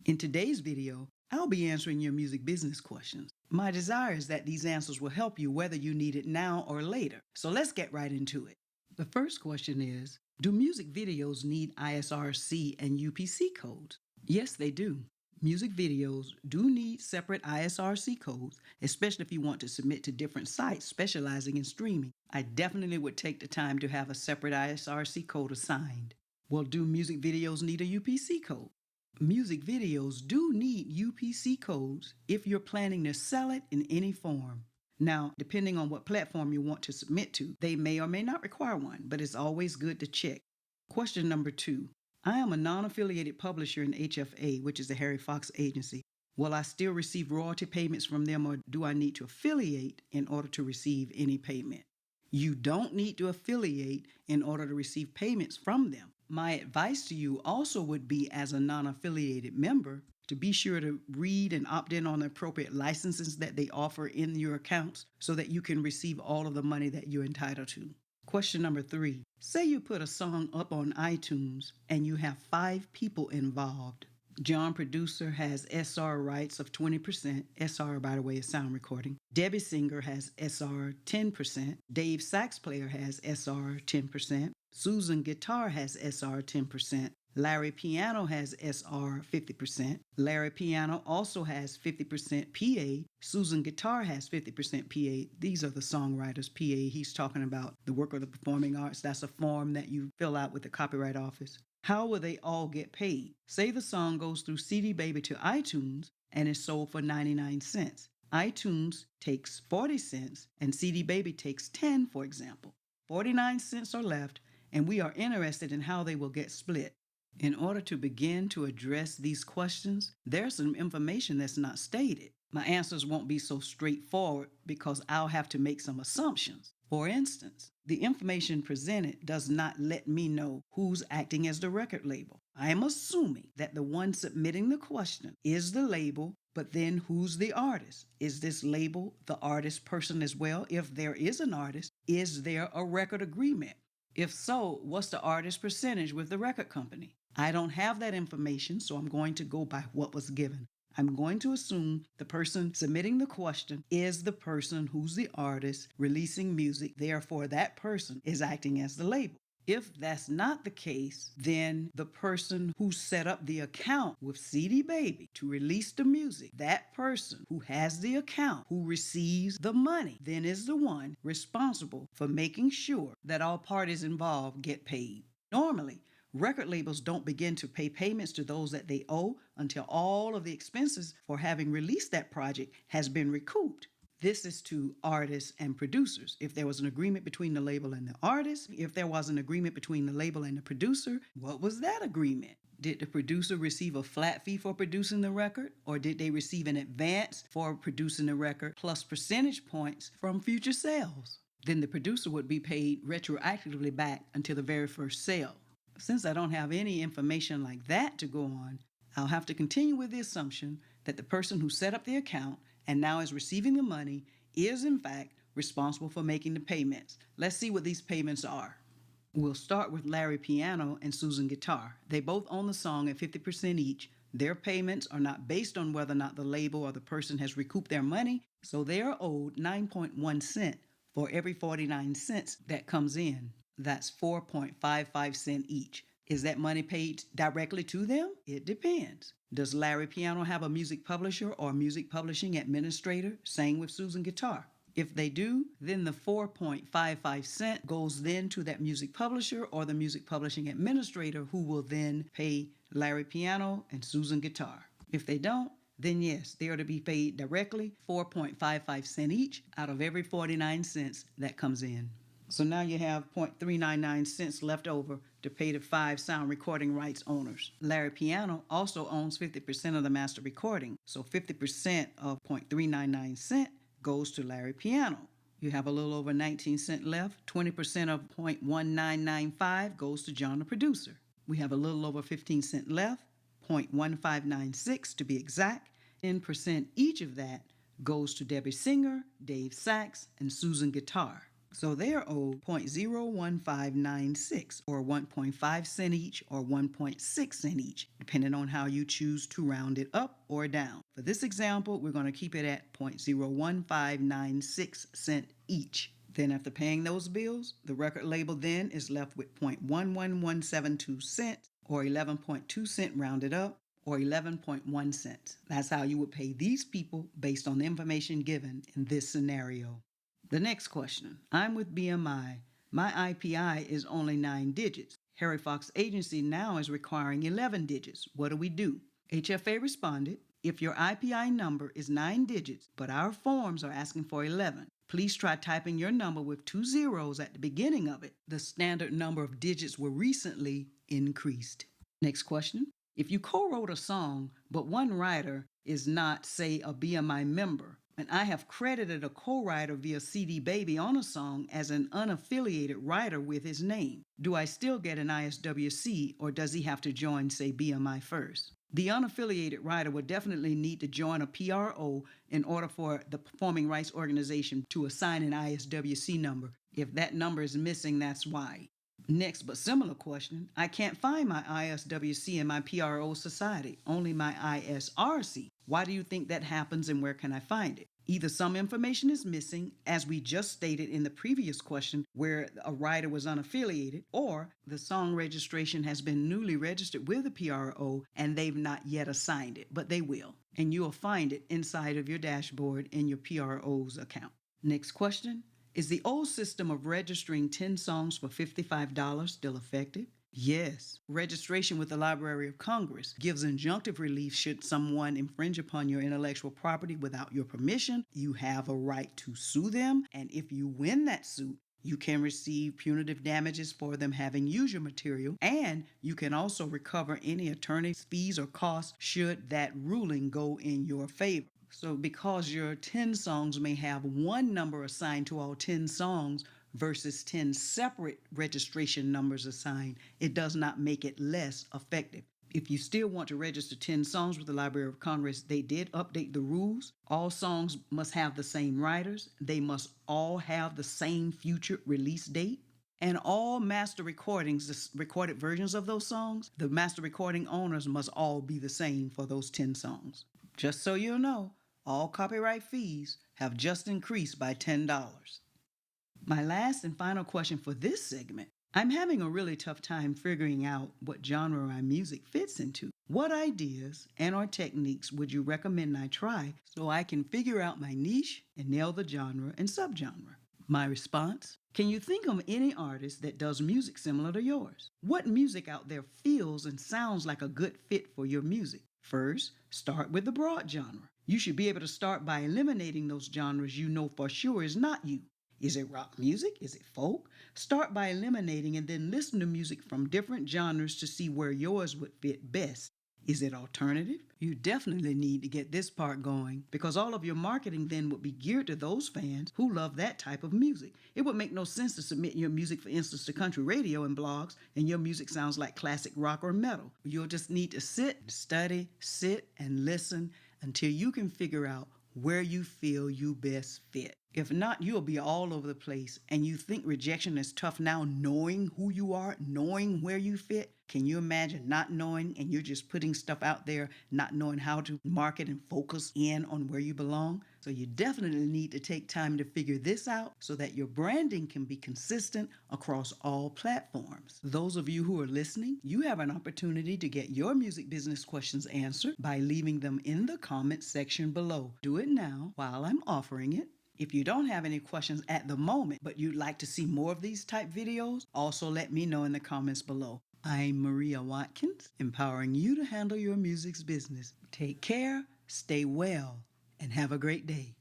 In today's video, I'll be answering your music business questions. My desire is that these answers will help you whether you need it now or later. So let's get right into it. The first question is, do music videos need ISRC and UPC codes? Yes, they do. Music videos do need separate ISRC codes, especially if you want to submit to different sites specializing in streaming. I definitely would take the time to have a separate ISRC code assigned. Well, do music videos need a UPC code? Music videos do need UPC codes if you're planning to sell it in any form. Now, depending on what platform you want to submit to, they may or may not require one, but it's always good to check. Question number 2. I am a non-affiliated publisher in HFA, which is the Harry Fox agency. Will I still receive royalty payments from them, or do I need to affiliate in order to receive any payment? You don't need to affiliate in order to receive payments from them. My advice to you also would be, as a non-affiliated member, to be sure to read and opt in on the appropriate licenses that they offer in your accounts so that you can receive all of the money that you're entitled to. Question number 3. Say you put a song up on iTunes and you have 5 people involved. John, producer, has SR rights of 20%. SR, by the way, is sound recording. Debbie, singer, has SR 10%. Dave, sax player, has SR 10%. Susan, guitar, has SR 10%. Larry, piano, has SR 50%. Larry, piano, also has 50% PA. Susan, guitar, has 50% PA. These are the songwriter's PA. He's talking about the work of the performing arts. That's a form that you fill out with the Copyright Office. How will they all get paid? Say the song goes through CD Baby to iTunes and is sold for 99 cents. iTunes takes 40 cents and CD Baby takes 10, for example. 49 cents are left, and we are interested in how they will get split. In order to begin to address these questions, there's some information that's not stated. My answers won't be so straightforward because I'll have to make some assumptions. For instance, the information presented does not let me know who's acting as the record label. I am assuming that the one submitting the question is the label, but then who's the artist? Is this label the artist person as well? If there is an artist, is there a record agreement? If so, what's the artist percentage with the record company? I don't have that information, so I'm going to go by what was given. I'm going to assume the person submitting the question is the person who's the artist releasing music, therefore that person is acting as the label. If that's not the case, then the person who set up the account with CD Baby to release the music, that person who has the account, who receives the money, then is the one responsible for making sure that all parties involved get paid. Normally, record labels don't begin to pay payments to those that they owe until all of the expenses for having released that project has been recouped. This is to artists and producers. If there was an agreement between the label and the artist, if there was an agreement between the label and the producer, what was that agreement? Did the producer receive a flat fee for producing the record, or did they receive an advance for producing the record plus percentage points from future sales? Then the producer would be paid retroactively back until the very first sale. Since I don't have any information like that to go on, I'll have to continue with the assumption that the person who set up the account and now is receiving the money is in fact responsible for making the payments. Let's see what these payments are. We'll start with Larry Piano and Susan Guitar. They both own the song at 50% each. Their payments are not based on whether or not the label or the person has recouped their money, so they are owed 9.1 cents for every 49 cents that comes in. That's 4.55 cents each. Is that money paid directly to them? It depends. Does Larry Piano have a music publisher or music publishing administrator? Same with Susan Guitar. If they do, then the 4.55 cents goes then to that music publisher or the music publishing administrator, who will then pay Larry Piano and Susan Guitar. If they don't, then yes, they are to be paid directly, 4.55 cents each out of every 49 cents that comes in. So now you have 0.399 cents left over to pay the 5 sound recording rights owners. Larry Piano also owns 50% of the master recording, so 50% of 0.399 cents goes to Larry Piano. You have a little over 19 cents left. 20% of 0.1995 goes to John the producer. We have a little over 15 cents left, 0.1596 to be exact. 10% each of that goes to Debbie singer, Dave sax, and Susan guitar. So they're owed 0.01596 or 1.5 cent each or 1.6 cent each, depending on how you choose to round it up or down. For this example, we're going to keep it at 0.01596 cent each. Then after paying those bills, the record label then is left with 0.11172 cents or 11.2 cent rounded up or 11.1 cents. That's how you would pay these people based on the information given in this scenario. The next question. I'm with BMI. My IPI is only 9 digits. Harry Fox Agency now is requiring 11 digits. What do we do? HFA responded, if your IPI number is 9 digits, but our forms are asking for 11, please try typing your number with 2 zeros at the beginning of it. The standard number of digits were recently increased. Next question. If you co-wrote a song, but one writer is not, say, a BMI member, and I have credited a co-writer via CD Baby on a song as an unaffiliated writer with his name, do I still get an ISWC or does he have to join, say, BMI first? The unaffiliated writer would definitely need to join a PRO in order for the performing rights organization to assign an ISWC number. If that number is missing, that's why. Next, but similar question, I can't find my ISWC in my PRO society, only my ISRC. Why do you think that happens and where can I find it? Either some information is missing, as we just stated in the previous question where a writer was unaffiliated, or the song registration has been newly registered with the PRO and they've not yet assigned it, but they will. And you'll find it inside of your dashboard in your PRO's account. Next question. Is the old system of registering 10 songs for $55 still effective? Yes. Registration with the Library of Congress gives injunctive relief should someone infringe upon your intellectual property without your permission. You have a right to sue them, and if you win that suit, you can receive punitive damages for them having used your material, and you can also recover any attorney's fees or costs should that ruling go in your favor. So because your 10 songs may have one number assigned to all 10 songs versus 10 separate registration numbers assigned, it does not make it less effective. If you still want to register 10 songs with the Library of Congress, they did update the rules. All songs must have the same writers. They must all have the same future release date. And all master recordings, the recorded versions of those songs, the master recording owners must all be the same for those 10 songs. Just so you know, all copyright fees have just increased by $10. My last and final question for this segment. I'm having a really tough time figuring out what genre my music fits into. What ideas and or techniques would you recommend I try so I can figure out my niche and nail the genre and subgenre? My response? Can you think of any artist that does music similar to yours? What music out there feels and sounds like a good fit for your music? First, start with the broad genre. You should be able to start by eliminating those genres you know for sure is not you. Is it rock music? Is it folk? Start by eliminating and then listen to music from different genres to see where yours would fit best. Is it alternative? You definitely need to get this part going because all of your marketing then would be geared to those fans who love that type of music. It would make no sense to submit your music, for instance, to country radio and blogs and your music sounds like classic rock or metal. You'll just need to sit, study, sit, and listen until you can figure out where you feel you best fit. If not, you'll be all over the place and you think rejection is tough now knowing who you are, knowing where you fit. Can you imagine not knowing and you're just putting stuff out there, not knowing how to market and focus in on where you belong? So you definitely need to take time to figure this out so that your branding can be consistent across all platforms. Those of you who are listening, you have an opportunity to get your music business questions answered by leaving them in the comments section below. Do it now while I'm offering it. If you don't have any questions at the moment, but you'd like to see more of these type videos, also let me know in the comments below. I'm Maria Watkins, empowering you to handle your music's business. Take care, stay well, and have a great day.